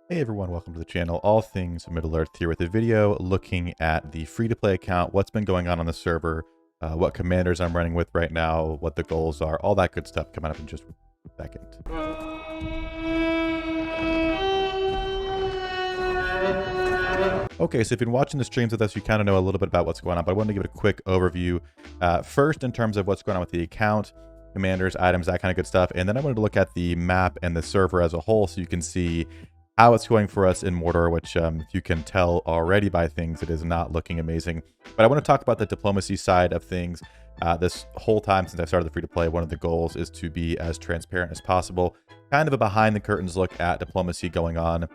Hey everyone, welcome to the channel, All Things Middle-earth here with a video looking at the free-to-play account, what's been going on the server, what commanders I'm running with right now, what the goals are, all that good stuff coming up in just a second. Okay, so if you've been watching the streams with us, you kind of know a little bit about what's going on, but I wanted to give it a quick overview. First, in terms of what's going on with the account, commanders, items, that kind of good stuff, and then I wanted to look at the map and the server as a whole so you can see how it's going for us in Mordor, which if you can tell already by things, it is not looking amazing. But I want to talk about the diplomacy side of things. This whole time since I started the free-to-play, one of the goals is to be as transparent as possible. Kind of a behind-the-curtains look at diplomacy going on.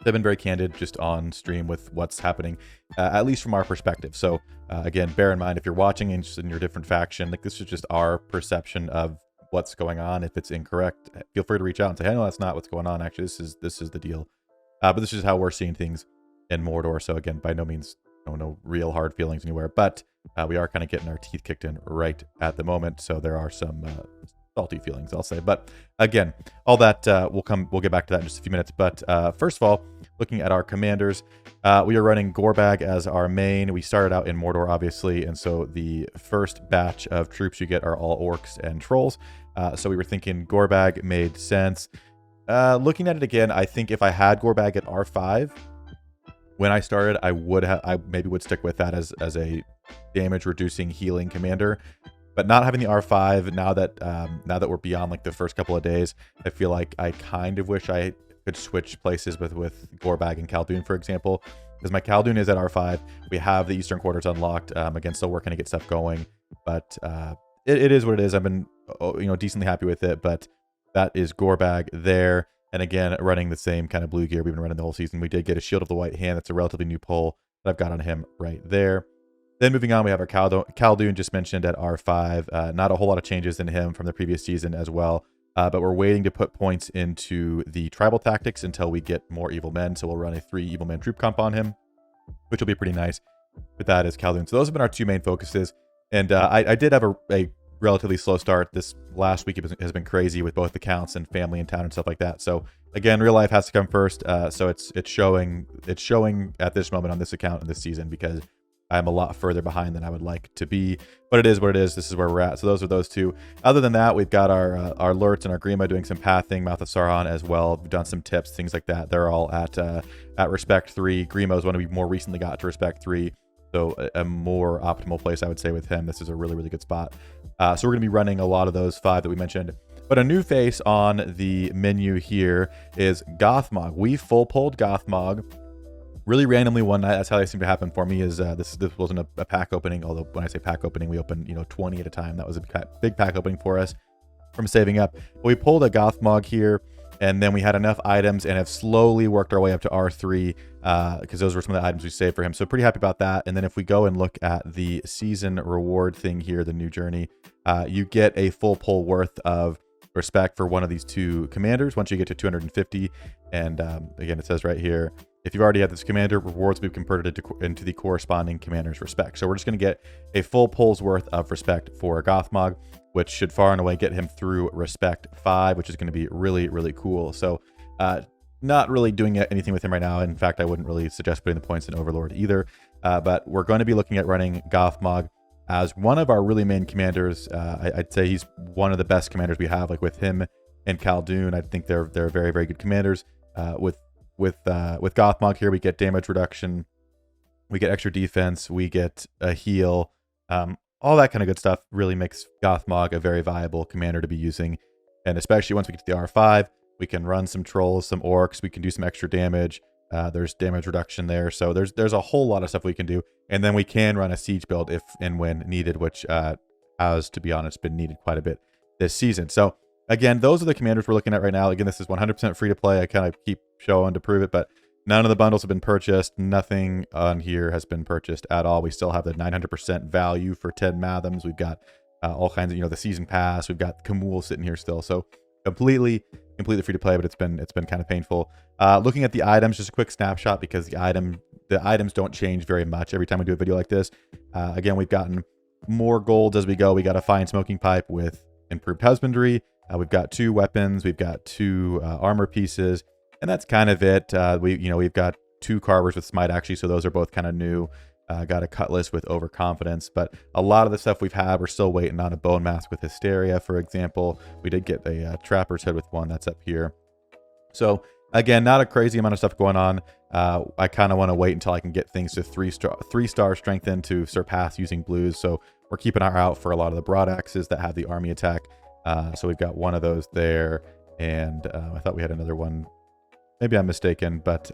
They've been very candid just on stream with what's happening, at least from our perspective. So again, bear in mind, if you're watching and just in your different faction, like this is just our perception of what's going on. If it's incorrect, feel free to reach out and say, hey, no, that's not what's going on. Actually, this is the deal. But this is how we're seeing things in Mordor. So again, by no means, no real hard feelings anywhere, but we are kind of getting our teeth kicked in right at the moment. So there are some salty feelings, I'll say. But again, all that we'll get back to that in just a few minutes. But first of all, looking at our commanders, we are running Gorbag as our main. We started out in Mordor, obviously, and so the first batch of troops you get are all orcs and trolls. So we were thinking Gorbag made sense. Looking at it again, I think if I had Gorbag at R5 when I started, I maybe would stick with that as a damage reducing healing commander. But not having the R5 now that we're beyond like the first couple of days, I feel like I kind of wish I could switch places with Gorbag and Khaldun, for example, because my Khaldun is at R5. We have the Eastern Quarters unlocked. Again, still working to get stuff going, but it is what it is. I've been decently happy with it, but that is Gorbag there. And again, running the same kind of blue gear we've been running the whole season. We did get a Shield of the White Hand. That's a relatively new pull that I've got on him right there. Then moving on, we have our Khaldun just mentioned at R5. Not a whole lot of changes in him from the previous season as well. But we're waiting to put points into the tribal tactics until we get more evil men. So we'll run a 3 evil men troop comp on him, which will be pretty nice. But that is Khaldun. So those have been our two main focuses. And I did have a relatively slow start. This last week has been crazy with both accounts and family in town and stuff like that. So again, real life has to come first. So it's showing at this moment on this account in this season because I'm a lot further behind than I would like to be, but it is what it is. This is where we're at. So those are those two. Other than that, we've got our Lurts and our Grima doing some pathing, Mouth of Sauron as well. We've done some tips, things like that. They're all at Respect 3. Grima is one we more recently got to Respect 3. So a more optimal place, I would say, with him. This is a really, really good spot. So we're going to be running a lot of those 5 that we mentioned. But a new face on the menu here is Gothmog. We full pulled Gothmog really randomly one night. That's how they seem to happen for me. Is this wasn't a pack opening, although when I say pack opening, we open 20 at a time. That was a big pack opening for us from saving up. But we pulled a Gothmog here, and then we had enough items and have slowly worked our way up to R3 because those were some of the items we saved for him. So pretty happy about that. And then if we go and look at the season reward thing here, the new journey, you get a full pull worth of respect for one of these 2 commanders once you get to 250. And again, it says right here, if you've already had this commander, rewards will be converted into the corresponding commander's respect. So we're just going to get a full pull's worth of respect for Gothmog, which should far and away get him through respect 5, which is going to be really, really cool. So not really doing anything with him right now. In fact, I wouldn't really suggest putting the points in Overlord either. But we're going to be looking at running Gothmog as one of our really main commanders. I'd say he's one of the best commanders we have. Like with him and Khaldun, I think they're very, very good commanders. With Gothmog here, we get damage reduction, we get extra defense, we get a heal, all that kind of good stuff. Really makes Gothmog a very viable commander to be using. And especially once we get to the R5, we can run some trolls, some orcs, we can do some extra damage. There's damage reduction there. So there's a whole lot of stuff we can do. And then we can run a siege build if and when needed, which has, to be honest, been needed quite a bit this season. So again, those are the commanders we're looking at right now. Again, this is 100% free to play. I kind of keep showing to prove it, but none of the bundles have been purchased. Nothing on here has been purchased at all. We still have the 900% value for 10 Mathoms. We've got all kinds of, the season pass. We've got Kamul sitting here still. So completely free to play, but it's been kind of painful. Looking at the items, just a quick snapshot because the items don't change very much every time we do a video like this. Again, we've gotten more golds as we go. We got a fine smoking pipe with improved husbandry. We've got 2 weapons. We've got 2 armor pieces. And that's kind of it. We've got 2 carvers with smite actually, so those are both kind of new. Got a cutlass with overconfidence, but a lot of the stuff we've had, we're still waiting on a bone mask with hysteria, for example. We did get a trapper's head with one that's up here. So again, not a crazy amount of stuff going on. I kind of want to wait until I can get things to 3-star strengthened to surpass using blues. So we're keeping our eye out for a lot of the broad axes that have the army attack. So we've got one of those there, and I thought we had another one. Maybe I'm mistaken, but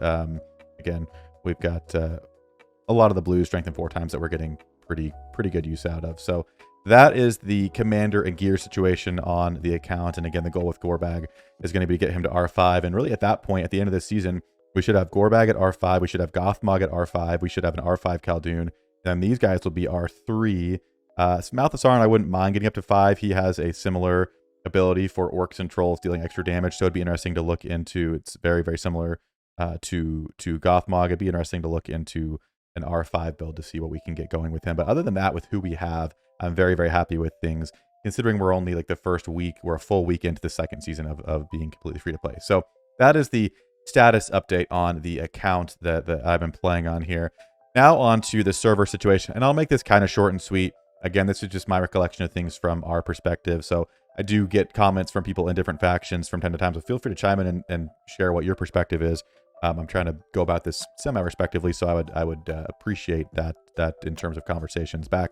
again, we've got a lot of the blues strengthened 4 times that we're getting pretty good use out of. So that is the commander and gear situation on the account. And again, the goal with Gorebag is going to be to get him to R5. And really at that point, at the end of this season, we should have Gorebag at R5. We should have Gothmog at R5. We should have an R5 Khaldun. And these guys will be R3. Malthasar, I wouldn't mind getting up to 5. He has a similar ability for orcs and trolls dealing extra damage. So it'd be interesting to look into. It's very, very similar to Gothmog. It'd be interesting to look into an R5 build to see what we can get going with him. But other than that, with who we have, I'm very, very happy with things, considering we're only like the first week, we're a full week into the second season of being completely free to play. So that is the status update on the account that I've been playing on here. Now on to the server situation, and I'll make this kind of short and sweet. Again, this is just my recollection of things from our perspective. So I do get comments from people in different factions from time to time, so feel free to chime in and share what your perspective is. I'm trying to go about this semi-respectively, so I would appreciate that in terms of conversations back.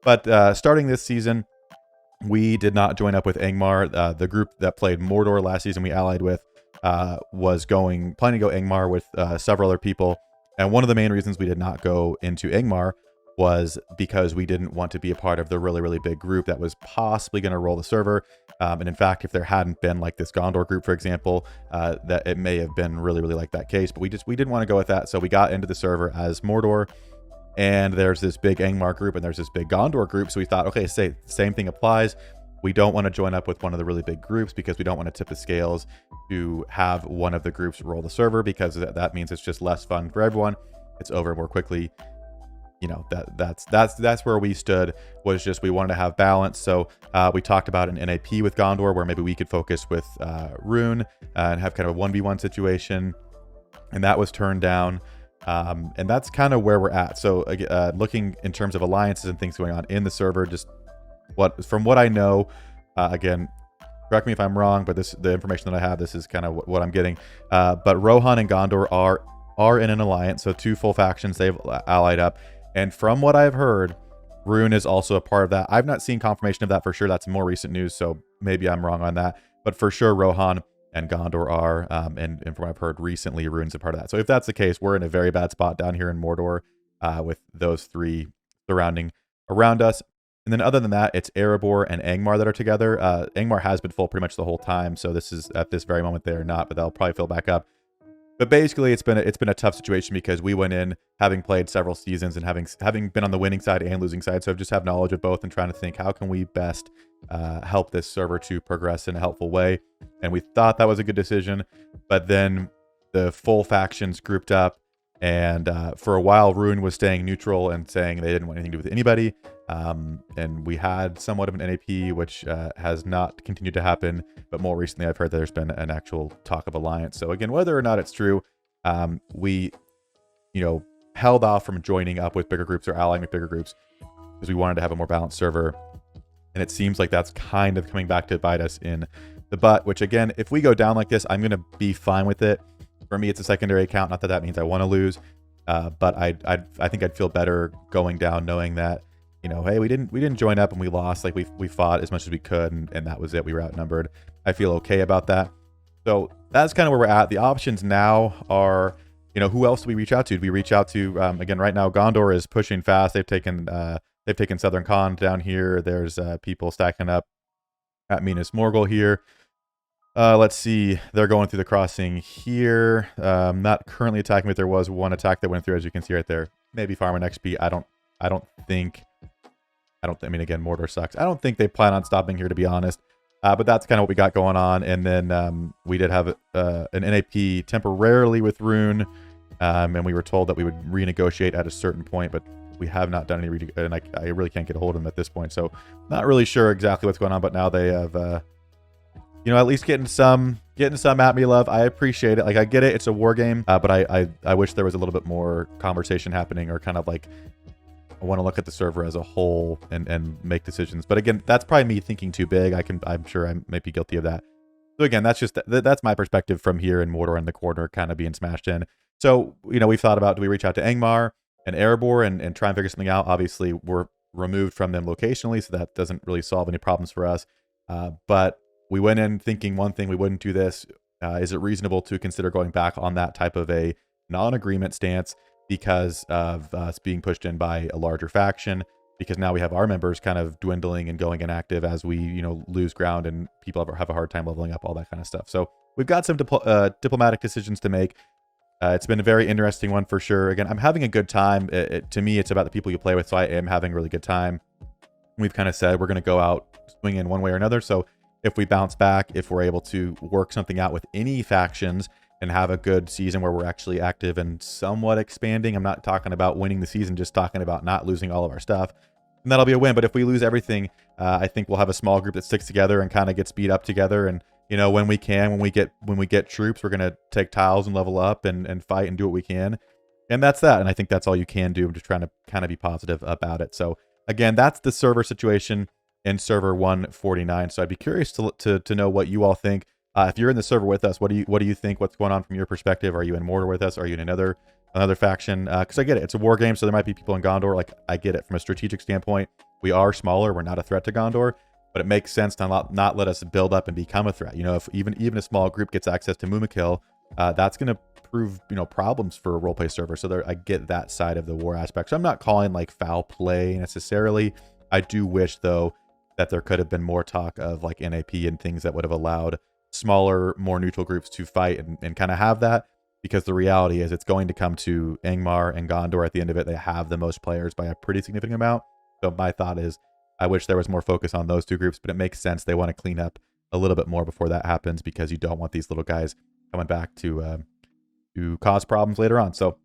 But starting this season, we did not join up with Angmar. The group that played Mordor last season we allied with was planning to go Angmar with several other people. And one of the main reasons we did not go into Angmar was because we didn't want to be a part of the really, really big group that was possibly going to roll the server. And in fact, if there hadn't been like this Gondor group, for example, that it may have been really, really like that case. But we didn't want to go with that. So we got into the server as Mordor. And there's this big Angmar group and there's this big Gondor group. So we thought, okay, same thing applies. We don't want to join up with one of the really big groups because we don't want to tip the scales to have one of the groups roll the server, because that means it's just less fun for everyone. It's over more quickly. You know, that's where we stood, was just we wanted to have balance. So we talked about an NAP with Gondor where maybe we could focus with Rune and have kind of a 1v1 situation. And that was turned down. And that's kind of where we're at. So looking in terms of alliances and things going on in the server, just from what I know, again, correct me if I'm wrong, but the information that I have, this is kind of what I'm getting. But Rohan and Gondor are in an alliance, so 2 full factions they've allied up. And from what I've heard, Rune is also a part of that. I've not seen confirmation of that for sure. That's more recent news, so maybe I'm wrong on that. But for sure, Rohan and Gondor are, and from what I've heard recently, Rune's a part of that. So if that's the case, we're in a very bad spot down here in Mordor with those 3 surrounding around us. And then other than that, it's Erebor and Angmar that are together. Angmar has been full pretty much the whole time, so this is at this very moment they are not, but they'll probably fill back up. But basically, it's been a tough situation because we went in having played several seasons and having been on the winning side and losing side. So I just have knowledge of both and trying to think, how can we best help this server to progress in a helpful way? And we thought that was a good decision. But then the full factions grouped up. And for a while, Rune was staying neutral and saying they didn't want anything to do with anybody. And we had somewhat of an NAP, which has not continued to happen. But more recently, I've heard that there's been an actual talk of alliance. So again, whether or not it's true, we, held off from joining up with bigger groups or allying with bigger groups because we wanted to have a more balanced server. And it seems like that's kind of coming back to bite us in the butt, which again, if we go down like this, I'm going to be fine with it. For me, it's a secondary account. Not that that means I want to lose, but I think I'd feel better going down knowing that, hey, we didn't join up and we lost. Like we fought as much as we could, and that was it. We were outnumbered. I feel okay about that. So that's kind of where we're at. The options now are, who else do we reach out to? Do we reach out to again right now? Gondor is pushing fast. They've taken Southern Khan down here. There's people stacking up at Minas Morgul here. Let's see. They're going through the crossing here. Not currently attacking, but there was one attack that went through, as you can see right there. Maybe farming XP. I mean, again, Mordor sucks. I don't think they plan on stopping here, to be honest. But that's kind of what we got going on. And then we did have an NAP temporarily with Rune. And we were told that we would renegotiate at a certain point, but we have not done any and I really can't get a hold of them at this point. So not really sure exactly what's going on, but now they have at least getting some at me love. I appreciate it. Like, I get it. It's a war game, but I wish there was a little bit more conversation happening, or kind of like, I want to look at the server as a whole and make decisions. But again, that's probably me thinking too big. I'm sure I might be guilty of that. So again, that's my perspective from here in Mordor in the corner, kind of being smashed in. So, we've thought about, do we reach out to Angmar and Erebor and try and figure something out? Obviously, we're removed from them locationally, so that doesn't really solve any problems for us. But we went in thinking one thing, we wouldn't do this. Is it reasonable to consider going back on that type of a non-agreement stance because of us being pushed in by a larger faction? Because now we have our members kind of dwindling and going inactive as we, lose ground and people have a hard time leveling up, all that kind of stuff. So we've got some diplomatic decisions to make. It's been a very interesting one for sure. Again, I'm having a good time. To me, it's about the people you play with, so I am having a really good time. We've kind of said we're going to go out swinging one way or another. So if we bounce back, if we're able to work something out with any factions and have a good season where we're actually active and somewhat expanding, I'm not talking about winning the season, just talking about not losing all of our stuff, and that'll be a win. But if we lose everything, I think we'll have a small group that sticks together and kind of gets beat up together. And when we get troops, we're gonna take tiles and level up and fight and do what we can. And that's that. And I think that's all you can do. I'm just trying to kind of be positive about it. So again, that's the server situation in server 149. So I'd be curious to know what you all think. If you're in the server with us, what do you think? What's going on from your perspective? Are you in Mordor with us? Are you in another faction? Because I get it. It's a war game, so there might be people in Gondor. Like, I get it from a strategic standpoint. We are smaller. We're not a threat to Gondor, but it makes sense to not let us build up and become a threat. If even a small group gets access to Mumakil, that's going to prove problems for a roleplay server. So I get that side of the war aspect. So I'm not calling like foul play necessarily. I do wish though that there could have been more talk of like NAP and things that would have allowed smaller, more neutral groups to fight and kind of have that. Because the reality is it's going to come to Angmar and Gondor at the end of it. They have the most players by a pretty significant amount. So my thought is I wish there was more focus on those two groups, but it makes sense. They want to clean up a little bit more before that happens, because you don't want these little guys coming back to cause problems later on. So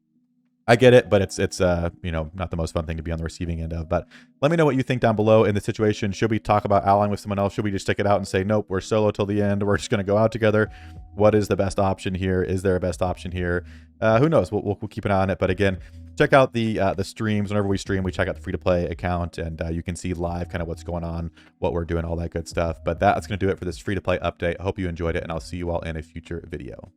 I get it, but it's not the most fun thing to be on the receiving end of. But let me know what you think down below in the situation. Should we talk about allying with someone else? Should we just stick it out and say, nope, we're solo till the end. We're just going to go out together. What is the best option here? Is there a best option here? Who knows? We'll keep an eye on it. But again, check out the streams. Whenever we stream, we check out the free-to-play account, and you can see live kind of what's going on, what we're doing, all that good stuff. But that's going to do it for this free-to-play update. I hope you enjoyed it, and I'll see you all in a future video.